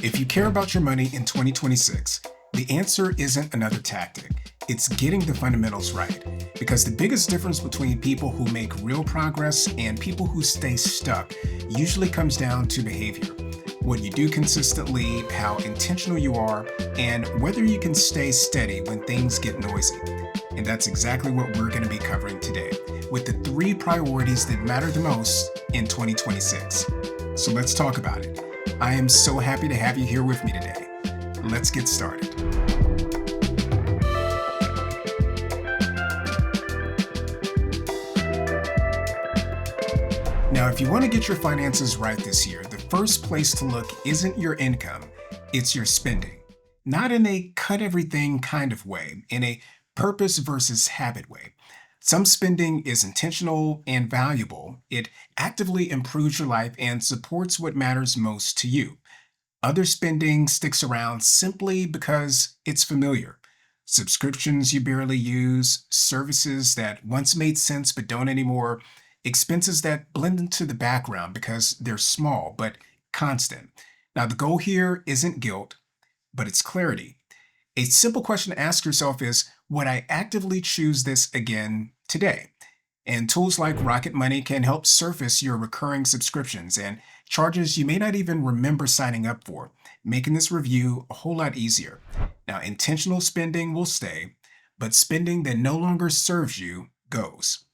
If you care about your money in 2026, the answer isn't another tactic. It's getting the fundamentals right. Because the biggest difference between people who make real progress and people who stay stuck usually comes down to behavior. What you do consistently, how intentional you are, and whether you can stay steady when things get noisy. And that's exactly what we're going to be covering today, with the 3 priorities that matter the most in 2026. So let's talk about it. I am so happy to have you here with me today. Let's get started. Now, if you want to get your finances right this year, the first place to look isn't your income, it's your spending. Not in a cut everything kind of way, in a purpose versus habit way. Some spending is intentional and valuable. It actively improves your life and supports what matters most to you. Other spending sticks around simply because it's familiar. Subscriptions you barely use, services that once made sense but don't anymore, expenses that blend into the background because they're small but constant. Now, the goal here isn't guilt, but it's clarity. A simple question to ask yourself is, would I actively choose this again today? And tools like Rocket Money can help surface your recurring subscriptions and charges you may not even remember signing up for, making this review a whole lot easier. Now, intentional spending will stay, but spending that no longer serves you goes.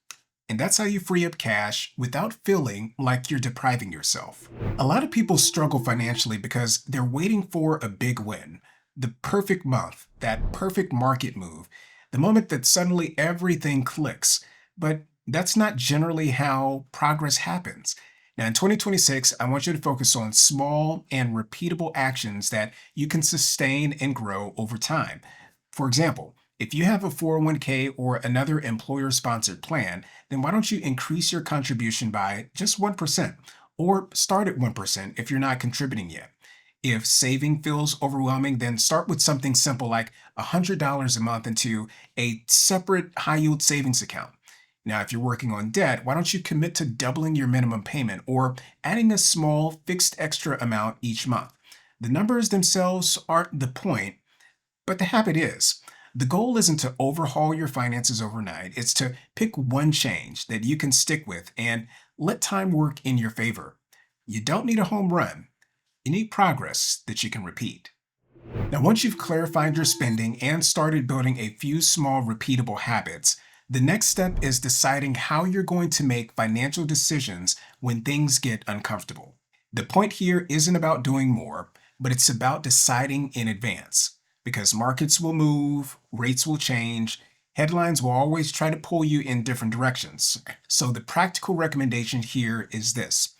And that's how you free up cash without feeling like you're depriving yourself. A lot of people struggle financially because they're waiting for a big win, the perfect month, that perfect market move, the moment that suddenly everything clicks. But that's not generally how progress happens. Now, in 2026, I want you to focus on small and repeatable actions that you can sustain and grow over time. For example, if you have a 401k or another employer-sponsored plan, then why don't you increase your contribution by just 1%, or start at 1% if you're not contributing yet. If saving feels overwhelming, then start with something simple like $100 a month into a separate high-yield savings account. Now, if you're working on debt, why don't you commit to doubling your minimum payment or adding a small fixed extra amount each month? The numbers themselves aren't the point, but the habit is. The goal isn't to overhaul your finances overnight. It's to pick one change that you can stick with and let time work in your favor. You don't need a home run. You need progress that you can repeat. Now, once you've clarified your spending and started building a few small repeatable habits, the next step is deciding how you're going to make financial decisions when things get uncomfortable. The point here isn't about doing more, but it's about deciding in advance. Because markets will move, rates will change, headlines will always try to pull you in different directions. So the practical recommendation here is this.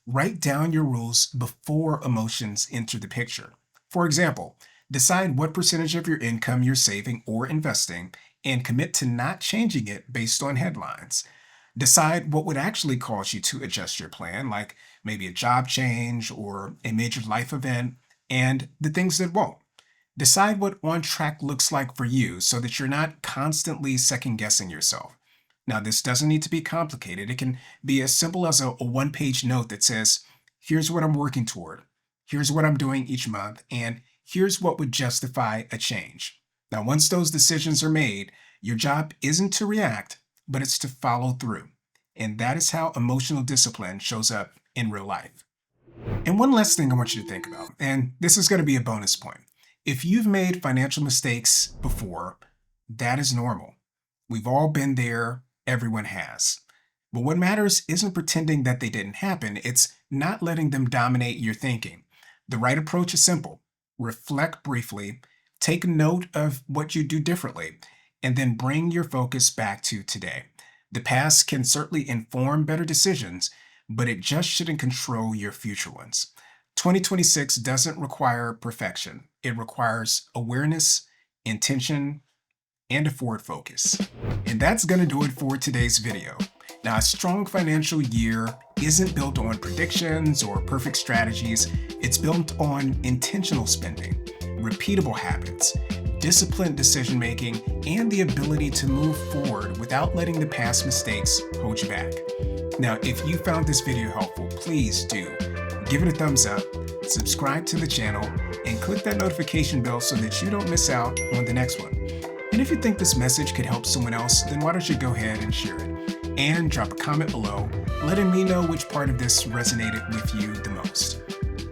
Write down your rules before emotions enter the picture. For example, decide what percentage of your income you're saving or investing and commit to not changing it based on headlines. Decide what would actually cause you to adjust your plan, like maybe a job change or a major life event, and the things that won't. Decide what on track looks like for you so that you're not constantly second guessing yourself. Now, this doesn't need to be complicated. It can be as simple as a one-page note that says, here's what I'm working toward, here's what I'm doing each month, and here's what would justify a change. Now, once those decisions are made, your job isn't to react, but it's to follow through. And that is how emotional discipline shows up in real life. And one last thing I want you to think about, and this is going to be a bonus point. If you've made financial mistakes before, that is normal. We've all been there. Everyone has. But what matters isn't pretending that they didn't happen. It's not letting them dominate your thinking. The right approach is simple. Reflect briefly, take note of what you do differently, and then bring your focus back to today. The past can certainly inform better decisions, but it just shouldn't control your future ones. 2026 doesn't require perfection. It requires awareness, intention, and a forward focus. And that's going to do it for today's video. Now, a strong financial year isn't built on predictions or perfect strategies. It's built on intentional spending, repeatable habits, disciplined decision-making, and the ability to move forward without letting the past mistakes hold you back. Now, if you found this video helpful, please do Give it a thumbs up, subscribe to the channel, and click that notification bell so that you don't miss out on the next one. And if you think this message could help someone else, then why don't you go ahead and share it? And drop a comment below, letting me know which part of this resonated with you the most.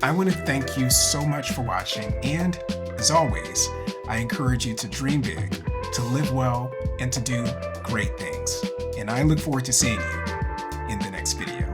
I want to thank you so much for watching, and as always, I encourage you to dream big, to live well, and to do great things. And I look forward to seeing you in the next video.